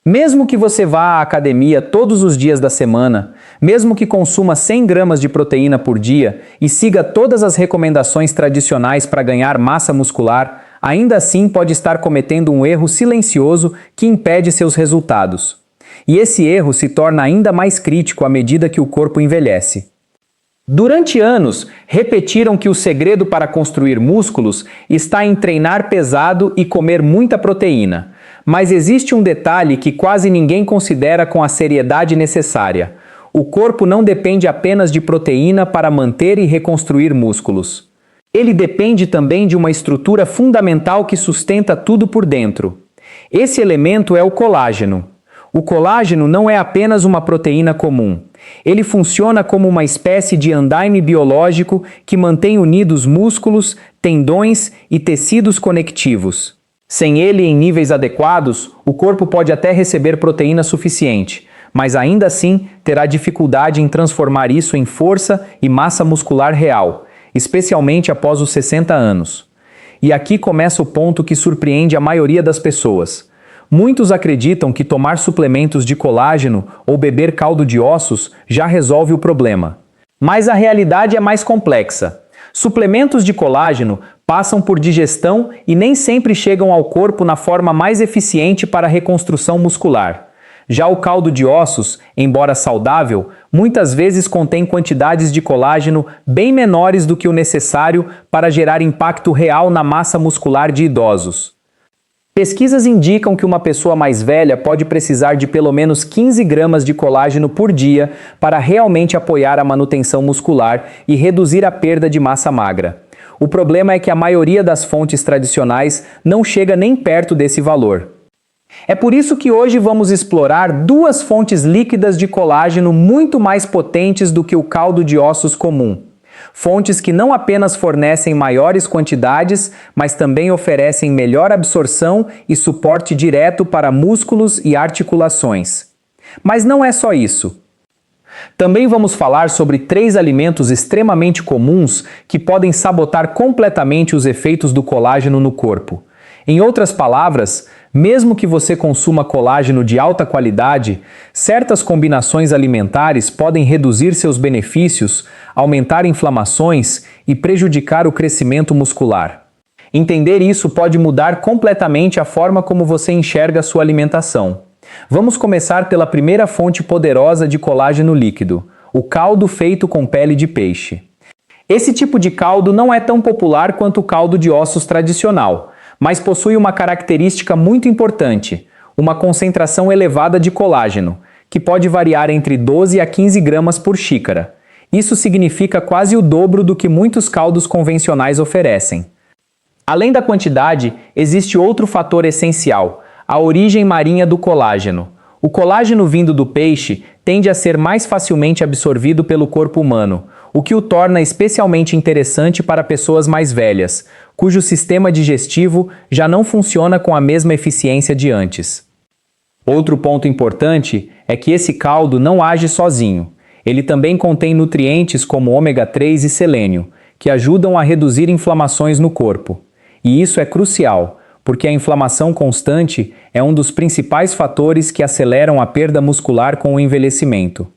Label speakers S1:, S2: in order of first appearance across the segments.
S1: Mesmo que você vá à academia todos os dias da semana, mesmo que consuma 100 gramas de proteína por dia e siga todas as recomendações tradicionais para ganhar massa muscular, ainda assim pode estar cometendo um erro silencioso que impede seus resultados. E esse erro se torna ainda mais crítico à medida que o corpo envelhece. Durante anos, repetiram que o segredo para construir músculos está em treinar pesado e comer muita proteína. Mas existe um detalhe que quase ninguém considera com a seriedade necessária. O corpo não depende apenas de proteína para manter e reconstruir músculos. Ele depende também de uma estrutura fundamental que sustenta tudo por dentro. Esse elemento é o colágeno. O colágeno não é apenas uma proteína comum. Ele funciona como uma espécie de andaime biológico que mantém unidos músculos, tendões e tecidos conectivos. Sem ele em níveis adequados, o corpo pode até receber proteína suficiente, mas ainda assim terá dificuldade em transformar isso em força e massa muscular real, especialmente após os 60 anos. E aqui começa o ponto que surpreende a maioria das pessoas. Muitos acreditam que tomar suplementos de colágeno ou beber caldo de ossos já resolve o problema. Mas a realidade é mais complexa. Suplementos de colágeno passam por digestão e nem sempre chegam ao corpo na forma mais eficiente para a reconstrução muscular. Já o caldo de ossos, embora saudável, muitas vezes contém quantidades de colágeno bem menores do que o necessário para gerar impacto real na massa muscular de idosos. Pesquisas indicam que uma pessoa mais velha pode precisar de pelo menos 15 gramas de colágeno por dia para realmente apoiar a manutenção muscular e reduzir a perda de massa magra. O problema é que a maioria das fontes tradicionais não chega nem perto desse valor. É por isso que hoje vamos explorar duas fontes líquidas de colágeno muito mais potentes do que o caldo de ossos comum. Fontes que não apenas fornecem maiores quantidades, mas também oferecem melhor absorção e suporte direto para músculos e articulações. Mas não é só isso. Também vamos falar sobre 3 alimentos extremamente comuns que podem sabotar completamente os efeitos do colágeno no corpo. Em outras palavras, mesmo que você consuma colágeno de alta qualidade, certas combinações alimentares podem reduzir seus benefícios, aumentar inflamações e prejudicar o crescimento muscular. Entender isso pode mudar completamente a forma como você enxerga a sua alimentação. Vamos começar pela primeira fonte poderosa de colágeno líquido, o caldo feito com pele de peixe. Esse tipo de caldo não é tão popular quanto o caldo de ossos tradicional, mas possui uma característica muito importante, uma concentração elevada de colágeno, que pode variar entre 12 a 15 gramas por xícara. Isso significa quase o dobro do que muitos caldos convencionais oferecem. Além da quantidade, existe outro fator essencial, a origem marinha do colágeno. O colágeno vindo do peixe tende a ser mais facilmente absorvido pelo corpo humano, o que o torna especialmente interessante para pessoas mais velhas, cujo sistema digestivo já não funciona com a mesma eficiência de antes. Outro ponto importante é que esse caldo não age sozinho. Ele também contém nutrientes como ômega 3 e selênio, que ajudam a reduzir inflamações no corpo. E isso é crucial, porque a inflamação constante é um dos principais fatores que aceleram a perda muscular com o envelhecimento.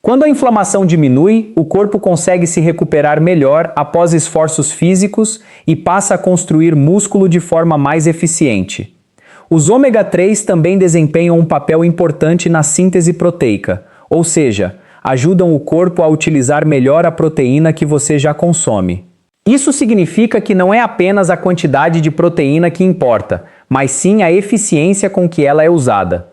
S1: Quando a inflamação diminui, o corpo consegue se recuperar melhor após esforços físicos e passa a construir músculo de forma mais eficiente. Os ômega 3 também desempenham um papel importante na síntese proteica, ou seja, ajudam o corpo a utilizar melhor a proteína que você já consome. Isso significa que não é apenas a quantidade de proteína que importa, mas sim a eficiência com que ela é usada.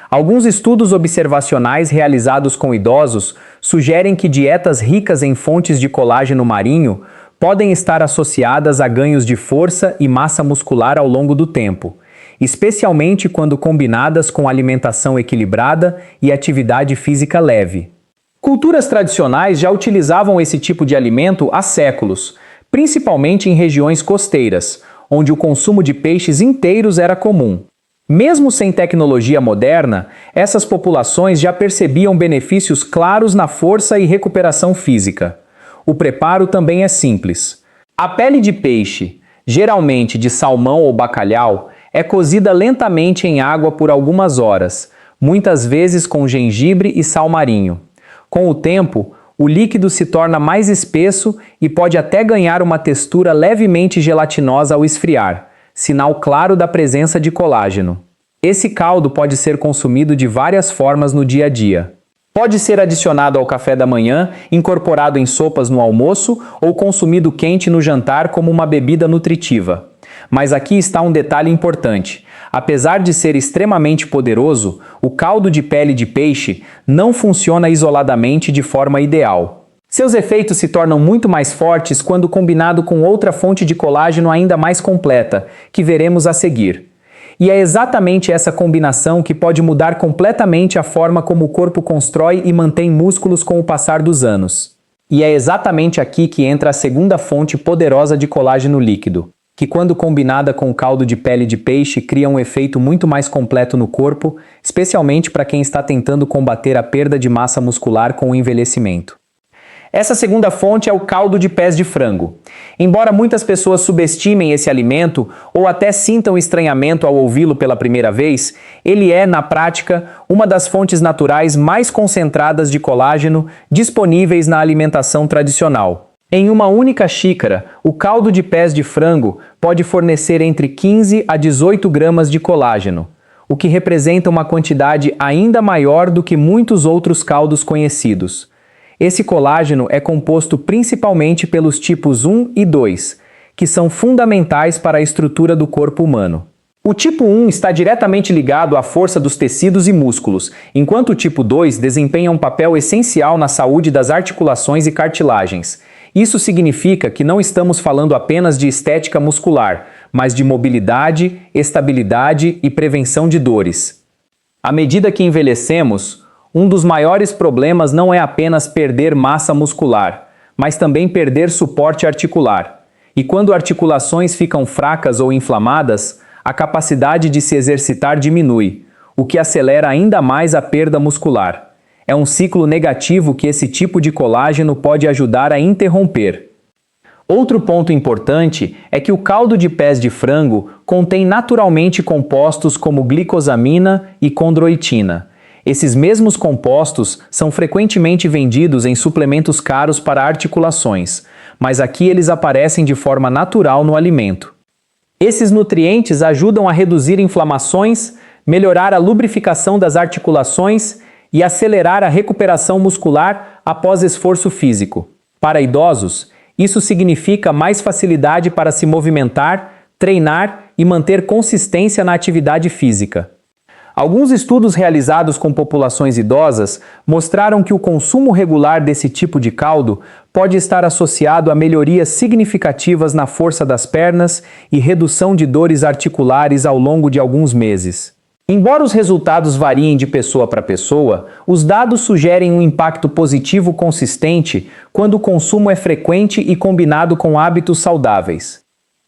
S1: Alguns estudos observacionais realizados com idosos sugerem que dietas ricas em fontes de colágeno marinho podem estar associadas a ganhos de força e massa muscular ao longo do tempo, especialmente quando combinadas com alimentação equilibrada e atividade física leve. Culturas tradicionais já utilizavam esse tipo de alimento há séculos, principalmente em regiões costeiras, onde o consumo de peixes inteiros era comum. Mesmo sem tecnologia moderna, essas populações já percebiam benefícios claros na força e recuperação física. O preparo também é simples. A pele de peixe, geralmente de salmão ou bacalhau, É cozida lentamente em água por algumas horas, muitas vezes com gengibre e sal marinho. Com o tempo, o líquido se torna mais espesso e pode até ganhar uma textura levemente gelatinosa ao esfriar, sinal claro da presença de colágeno. Esse caldo pode ser consumido de várias formas no dia a dia. Pode ser adicionado ao café da manhã, incorporado em sopas no almoço ou consumido quente no jantar como uma bebida nutritiva. Mas aqui está um detalhe importante. Apesar de ser extremamente poderoso, o caldo de pele de peixe não funciona isoladamente de forma ideal. Seus efeitos se tornam muito mais fortes quando combinado com outra fonte de colágeno ainda mais completa, que veremos a seguir. E é exatamente essa combinação que pode mudar completamente a forma como o corpo constrói e mantém músculos com o passar dos anos. E é exatamente aqui que entra a segunda fonte poderosa de colágeno líquido, que quando combinada com o caldo de pele de peixe cria um efeito muito mais completo no corpo, especialmente para quem está tentando combater a perda de massa muscular com o envelhecimento. Essa segunda fonte é o caldo de pés de frango. Embora muitas pessoas subestimem esse alimento ou até sintam estranhamento ao ouvi-lo pela primeira vez, ele é, na prática, uma das fontes naturais mais concentradas de colágeno disponíveis na alimentação tradicional. Em uma única xícara, o caldo de pés de frango pode fornecer entre 15 a 18 gramas de colágeno, o que representa uma quantidade ainda maior do que muitos outros caldos conhecidos. Esse colágeno é composto principalmente pelos tipos 1 e 2, que são fundamentais para a estrutura do corpo humano. O tipo 1 está diretamente ligado à força dos tecidos e músculos, enquanto o tipo 2 desempenha um papel essencial na saúde das articulações e cartilagens. Isso significa que não estamos falando apenas de estética muscular, mas de mobilidade, estabilidade e prevenção de dores. À medida que envelhecemos, um dos maiores problemas não é apenas perder massa muscular, mas também perder suporte articular. E quando articulações ficam fracas ou inflamadas, a capacidade de se exercitar diminui, o que acelera ainda mais a perda muscular. É um ciclo negativo que esse tipo de colágeno pode ajudar a interromper. Outro ponto importante é que o caldo de pés de frango contém naturalmente compostos como glicosamina e condroitina. Esses mesmos compostos são frequentemente vendidos em suplementos caros para articulações, mas aqui eles aparecem de forma natural no alimento. Esses nutrientes ajudam a reduzir inflamações, melhorar a lubrificação das articulações e acelerar a recuperação muscular após esforço físico. Para idosos, isso significa mais facilidade para se movimentar, treinar e manter consistência na atividade física. Alguns estudos realizados com populações idosas mostraram que o consumo regular desse tipo de caldo pode estar associado a melhorias significativas na força das pernas e redução de dores articulares ao longo de alguns meses. Embora os resultados variem de pessoa para pessoa, os dados sugerem um impacto positivo consistente quando o consumo é frequente e combinado com hábitos saudáveis.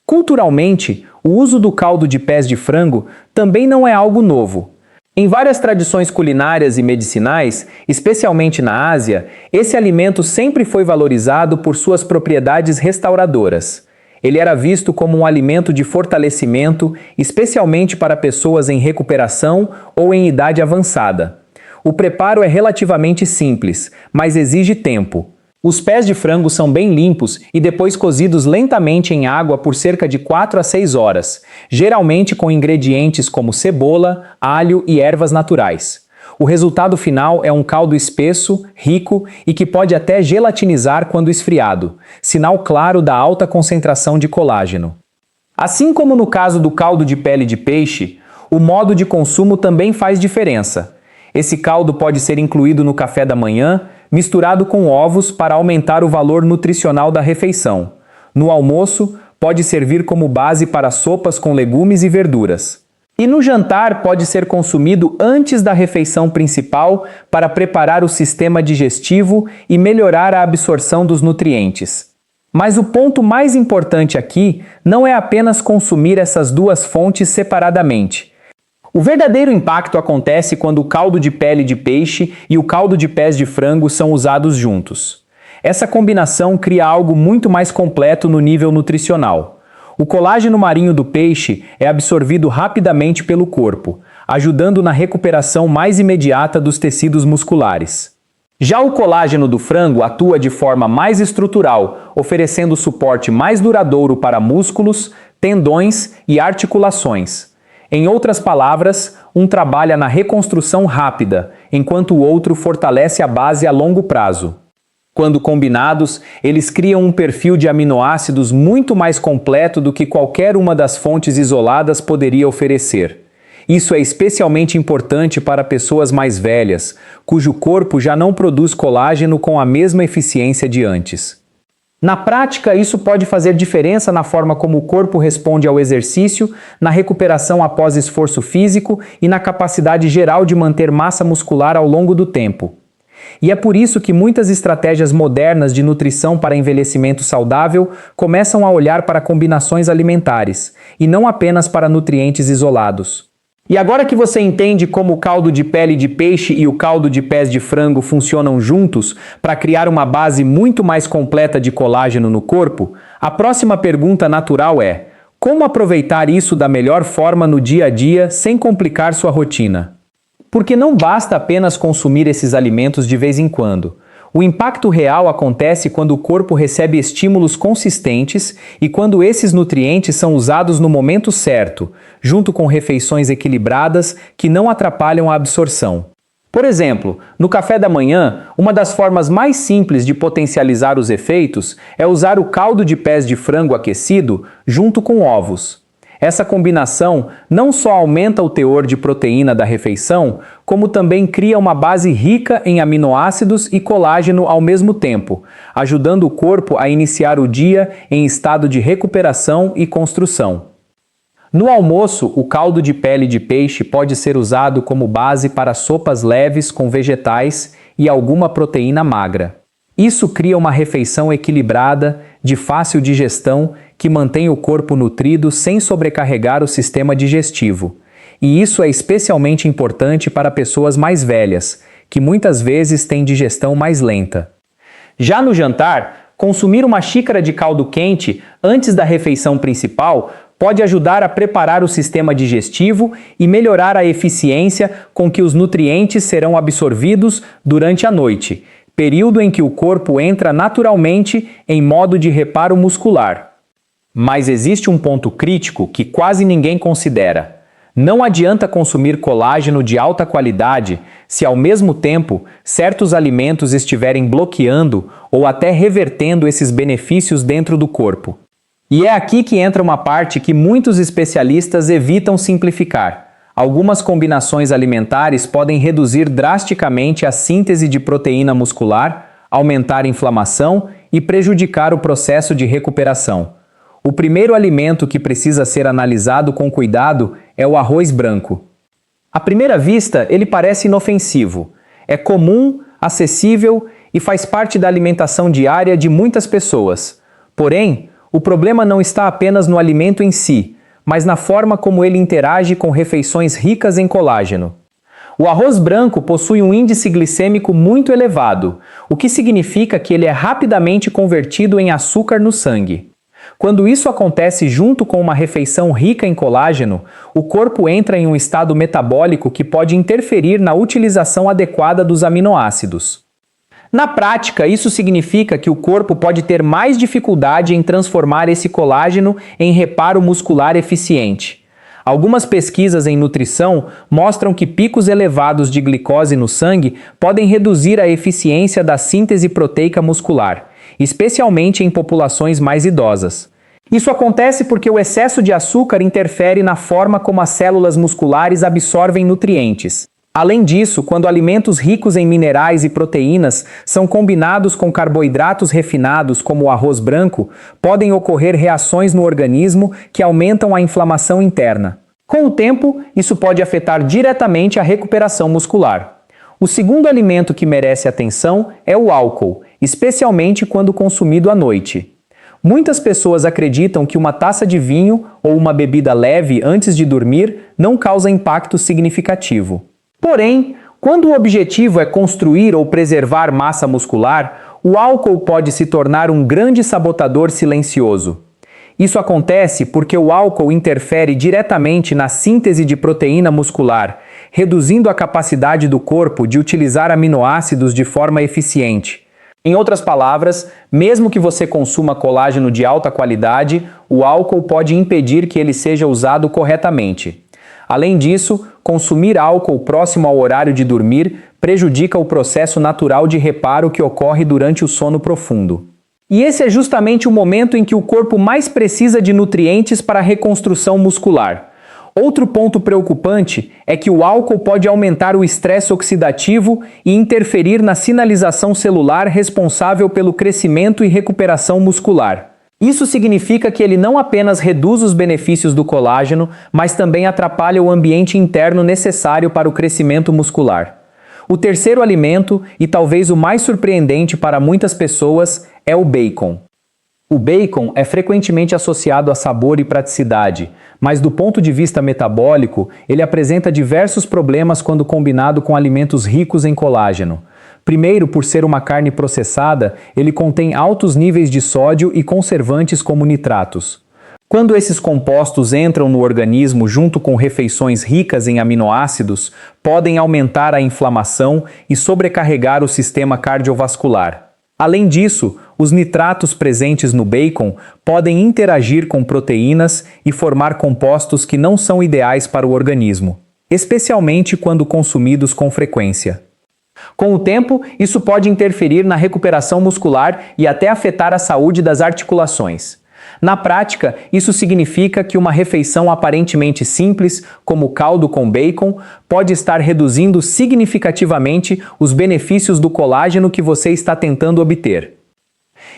S1: Culturalmente, o uso do caldo de pés de frango também não é algo novo. Em várias tradições culinárias e medicinais, especialmente na Ásia, esse alimento sempre foi valorizado por suas propriedades restauradoras. Ele era visto como um alimento de fortalecimento, especialmente para pessoas em recuperação ou em idade avançada. O preparo é relativamente simples, mas exige tempo. Os pés de frango são bem limpos e depois cozidos lentamente em água por cerca de 4 a 6 horas, geralmente com ingredientes como cebola, alho e ervas naturais. O resultado final é um caldo espesso, rico e que pode até gelatinizar quando esfriado, sinal claro da alta concentração de colágeno. Assim como no caso do caldo de pele de peixe, o modo de consumo também faz diferença. Esse caldo pode ser incluído no café da manhã, misturado com ovos para aumentar o valor nutricional da refeição. No almoço, pode servir como base para sopas com legumes e verduras. E no jantar pode ser consumido antes da refeição principal para preparar o sistema digestivo e melhorar a absorção dos nutrientes. Mas o ponto mais importante aqui não é apenas consumir essas duas fontes separadamente. O verdadeiro impacto acontece quando o caldo de pele de peixe e o caldo de pés de frango são usados juntos. Essa combinação cria algo muito mais completo no nível nutricional. O colágeno marinho do peixe é absorvido rapidamente pelo corpo, ajudando na recuperação mais imediata dos tecidos musculares. Já o colágeno do frango atua de forma mais estrutural, oferecendo suporte mais duradouro para músculos, tendões e articulações. Em outras palavras, um trabalha na reconstrução rápida, enquanto o outro fortalece a base a longo prazo. Quando combinados, eles criam um perfil de aminoácidos muito mais completo do que qualquer uma das fontes isoladas poderia oferecer. Isso é especialmente importante para pessoas mais velhas, cujo corpo já não produz colágeno com a mesma eficiência de antes. Na prática, isso pode fazer diferença na forma como o corpo responde ao exercício, na recuperação após esforço físico e na capacidade geral de manter massa muscular ao longo do tempo. E é por isso que muitas estratégias modernas de nutrição para envelhecimento saudável começam a olhar para combinações alimentares, e não apenas para nutrientes isolados. E agora que você entende como o caldo de pele de peixe e o caldo de pés de frango funcionam juntos para criar uma base muito mais completa de colágeno no corpo, a próxima pergunta natural é: como aproveitar isso da melhor forma no dia a dia sem complicar sua rotina? Porque não basta apenas consumir esses alimentos de vez em quando. O impacto real acontece quando o corpo recebe estímulos consistentes e quando esses nutrientes são usados no momento certo, junto com refeições equilibradas que não atrapalham a absorção. Por exemplo, no café da manhã, uma das formas mais simples de potencializar os efeitos é usar o caldo de pés de frango aquecido junto com ovos. Essa combinação não só aumenta o teor de proteína da refeição, como também cria uma base rica em aminoácidos e colágeno ao mesmo tempo, ajudando o corpo a iniciar o dia em estado de recuperação e construção. No almoço, o caldo de pele de peixe pode ser usado como base para sopas leves com vegetais e alguma proteína magra. Isso cria uma refeição equilibrada, de fácil digestão, que mantém o corpo nutrido sem sobrecarregar o sistema digestivo. E isso é especialmente importante para pessoas mais velhas, que muitas vezes têm digestão mais lenta. Já no jantar, consumir uma xícara de caldo quente antes da refeição principal pode ajudar a preparar o sistema digestivo e melhorar a eficiência com que os nutrientes serão absorvidos durante a noite, período em que o corpo entra naturalmente em modo de reparo muscular. Mas existe um ponto crítico que quase ninguém considera. Não adianta consumir colágeno de alta qualidade se ao mesmo tempo certos alimentos estiverem bloqueando ou até revertendo esses benefícios dentro do corpo. E é aqui que entra uma parte que muitos especialistas evitam simplificar. Algumas combinações alimentares podem reduzir drasticamente a síntese de proteína muscular, aumentar a inflamação e prejudicar o processo de recuperação. O primeiro alimento que precisa ser analisado com cuidado é o arroz branco. À primeira vista, ele parece inofensivo. É comum, acessível e faz parte da alimentação diária de muitas pessoas. Porém, o problema não está apenas no alimento em si, mas na forma como ele interage com refeições ricas em colágeno. O arroz branco possui um índice glicêmico muito elevado, o que significa que ele é rapidamente convertido em açúcar no sangue. Quando isso acontece junto com uma refeição rica em colágeno, o corpo entra em um estado metabólico que pode interferir na utilização adequada dos aminoácidos. Na prática, isso significa que o corpo pode ter mais dificuldade em transformar esse colágeno em reparo muscular eficiente. Algumas pesquisas em nutrição mostram que picos elevados de glicose no sangue podem reduzir a eficiência da síntese proteica muscular, especialmente em populações mais idosas. Isso acontece porque o excesso de açúcar interfere na forma como as células musculares absorvem nutrientes. Além disso, quando alimentos ricos em minerais e proteínas são combinados com carboidratos refinados como o arroz branco, podem ocorrer reações no organismo que aumentam a inflamação interna. Com o tempo, isso pode afetar diretamente a recuperação muscular. O segundo alimento que merece atenção é o álcool, especialmente quando consumido à noite. Muitas pessoas acreditam que uma taça de vinho ou uma bebida leve antes de dormir não causa impacto significativo. Porém, quando o objetivo é construir ou preservar massa muscular, o álcool pode se tornar um grande sabotador silencioso. Isso acontece porque o álcool interfere diretamente na síntese de proteína muscular, reduzindo a capacidade do corpo de utilizar aminoácidos de forma eficiente. Em outras palavras, mesmo que você consuma colágeno de alta qualidade, o álcool pode impedir que ele seja usado corretamente. Além disso, consumir álcool próximo ao horário de dormir prejudica o processo natural de reparo que ocorre durante o sono profundo. E esse é justamente o momento em que o corpo mais precisa de nutrientes para a reconstrução muscular. Outro ponto preocupante é que o álcool pode aumentar o estresse oxidativo e interferir na sinalização celular responsável pelo crescimento e recuperação muscular. Isso significa que ele não apenas reduz os benefícios do colágeno, mas também atrapalha o ambiente interno necessário para o crescimento muscular. O terceiro alimento, e talvez o mais surpreendente para muitas pessoas, é o bacon. O bacon é frequentemente associado a sabor e praticidade, mas do ponto de vista metabólico, ele apresenta diversos problemas quando combinado com alimentos ricos em colágeno. Primeiro, por ser uma carne processada, ele contém altos níveis de sódio e conservantes como nitratos. Quando esses compostos entram no organismo junto com refeições ricas em aminoácidos, podem aumentar a inflamação e sobrecarregar o sistema cardiovascular. Além disso, os nitratos presentes no bacon podem interagir com proteínas e formar compostos que não são ideais para o organismo, especialmente quando consumidos com frequência. Com o tempo, isso pode interferir na recuperação muscular e até afetar a saúde das articulações. Na prática, isso significa que uma refeição aparentemente simples, como caldo com bacon, pode estar reduzindo significativamente os benefícios do colágeno que você está tentando obter.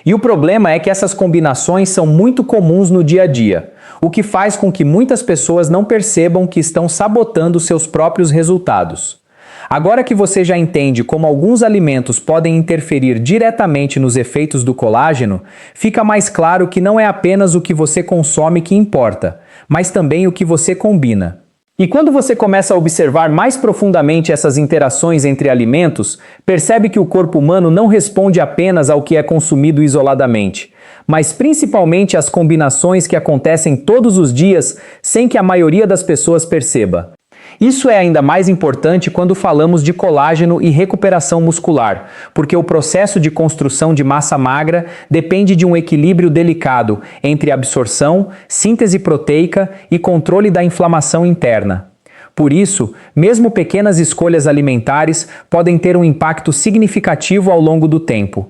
S1: E o problema é que essas combinações são muito comuns no dia a dia, o que faz com que muitas pessoas não percebam que estão sabotando seus próprios resultados. Agora que você já entende como alguns alimentos podem interferir diretamente nos efeitos do colágeno, fica mais claro que não é apenas o que você consome que importa, mas também o que você combina. E quando você começa a observar mais profundamente essas interações entre alimentos, percebe que o corpo humano não responde apenas ao que é consumido isoladamente, mas principalmente às combinações que acontecem todos os dias sem que a maioria das pessoas perceba. Isso é ainda mais importante quando falamos de colágeno e recuperação muscular, porque o processo de construção de massa magra depende de um equilíbrio delicado entre absorção, síntese proteica e controle da inflamação interna. Por isso, mesmo pequenas escolhas alimentares podem ter um impacto significativo ao longo do tempo.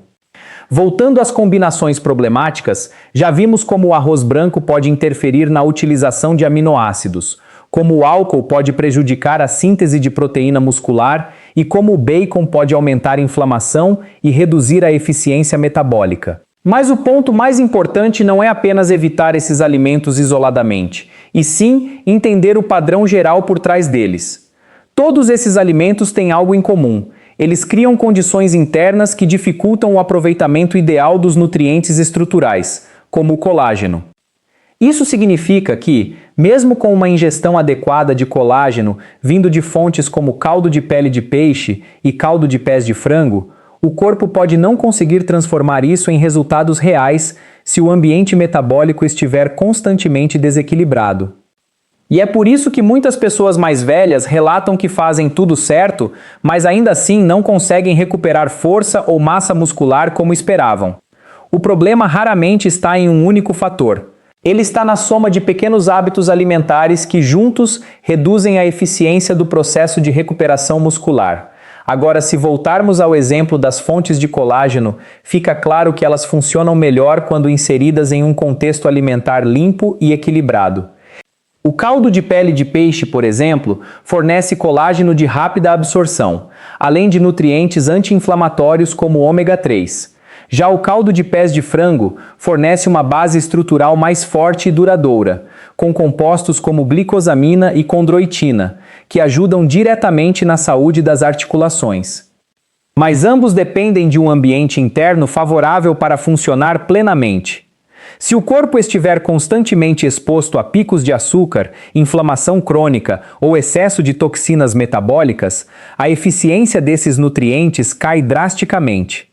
S1: Voltando às combinações problemáticas, já vimos como o arroz branco pode interferir na utilização de aminoácidos, como o álcool pode prejudicar a síntese de proteína muscular e como o bacon pode aumentar a inflamação e reduzir a eficiência metabólica. Mas o ponto mais importante não é apenas evitar esses alimentos isoladamente, e sim entender o padrão geral por trás deles. Todos esses alimentos têm algo em comum. Eles criam condições internas que dificultam o aproveitamento ideal dos nutrientes estruturais, como o colágeno. Isso significa que, mesmo com uma ingestão adequada de colágeno vindo de fontes como caldo de pele de peixe e caldo de pés de frango, o corpo pode não conseguir transformar isso em resultados reais se o ambiente metabólico estiver constantemente desequilibrado. E é por isso que muitas pessoas mais velhas relatam que fazem tudo certo, mas ainda assim não conseguem recuperar força ou massa muscular como esperavam. O problema raramente está em um único fator. Ele está na soma de pequenos hábitos alimentares que juntos reduzem a eficiência do processo de recuperação muscular. Agora, se voltarmos ao exemplo das fontes de colágeno, fica claro que elas funcionam melhor quando inseridas em um contexto alimentar limpo e equilibrado. O caldo de pele de peixe, por exemplo, fornece colágeno de rápida absorção, além de nutrientes anti-inflamatórios como ômega 3. Já o caldo de pés de frango fornece uma base estrutural mais forte e duradoura, com compostos como glicosamina e condroitina, que ajudam diretamente na saúde das articulações. Mas ambos dependem de um ambiente interno favorável para funcionar plenamente. Se o corpo estiver constantemente exposto a picos de açúcar, inflamação crônica ou excesso de toxinas metabólicas, a eficiência desses nutrientes cai drasticamente.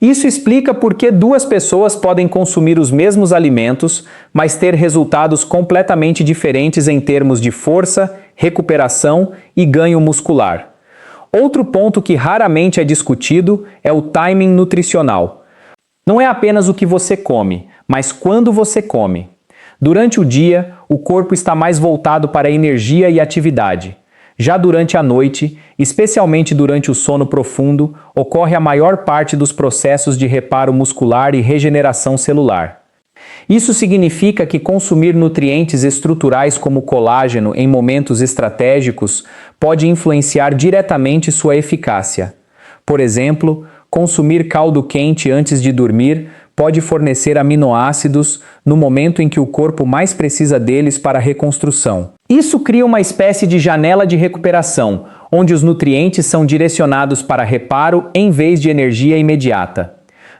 S1: Isso explica por que duas pessoas podem consumir os mesmos alimentos, mas ter resultados completamente diferentes em termos de força, recuperação e ganho muscular. Outro ponto que raramente é discutido é o timing nutricional. Não é apenas o que você come, mas quando você come. Durante o dia, o corpo está mais voltado para a energia e atividade. Já durante a noite, especialmente durante o sono profundo, ocorre a maior parte dos processos de reparo muscular e regeneração celular. Isso significa que consumir nutrientes estruturais como colágeno em momentos estratégicos pode influenciar diretamente sua eficácia. Por exemplo, consumir caldo quente antes de dormir pode fornecer aminoácidos no momento em que o corpo mais precisa deles para a reconstrução. Isso cria uma espécie de janela de recuperação, onde os nutrientes são direcionados para reparo em vez de energia imediata.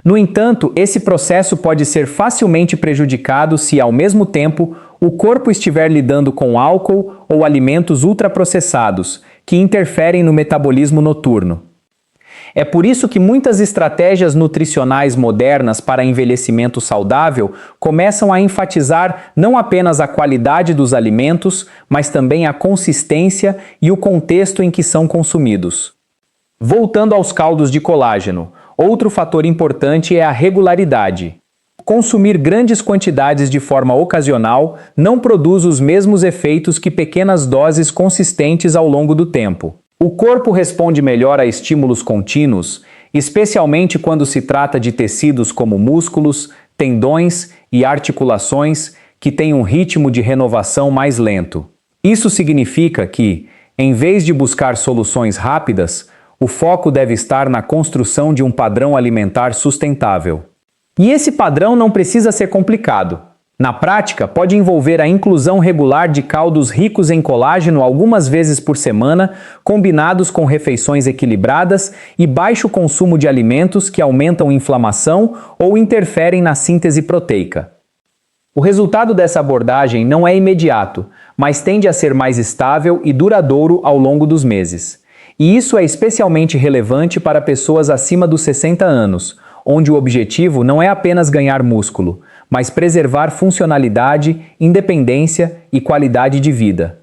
S1: No entanto, esse processo pode ser facilmente prejudicado se, ao mesmo tempo, o corpo estiver lidando com álcool ou alimentos ultraprocessados, que interferem no metabolismo noturno. É por isso que muitas estratégias nutricionais modernas para envelhecimento saudável começam a enfatizar não apenas a qualidade dos alimentos, mas também a consistência e o contexto em que são consumidos. Voltando aos caldos de colágeno, outro fator importante é a regularidade. Consumir grandes quantidades de forma ocasional não produz os mesmos efeitos que pequenas doses consistentes ao longo do tempo. O corpo responde melhor a estímulos contínuos, especialmente quando se trata de tecidos como músculos, tendões e articulações, que têm um ritmo de renovação mais lento. Isso significa que, em vez de buscar soluções rápidas, o foco deve estar na construção de um padrão alimentar sustentável. E esse padrão não precisa ser complicado. Na prática, pode envolver a inclusão regular de caldos ricos em colágeno algumas vezes por semana, combinados com refeições equilibradas e baixo consumo de alimentos que aumentam inflamação ou interferem na síntese proteica. O resultado dessa abordagem não é imediato, mas tende a ser mais estável e duradouro ao longo dos meses. E isso é especialmente relevante para pessoas acima dos 60 anos, onde o objetivo não é apenas ganhar músculo, mas preservar funcionalidade, independência e qualidade de vida.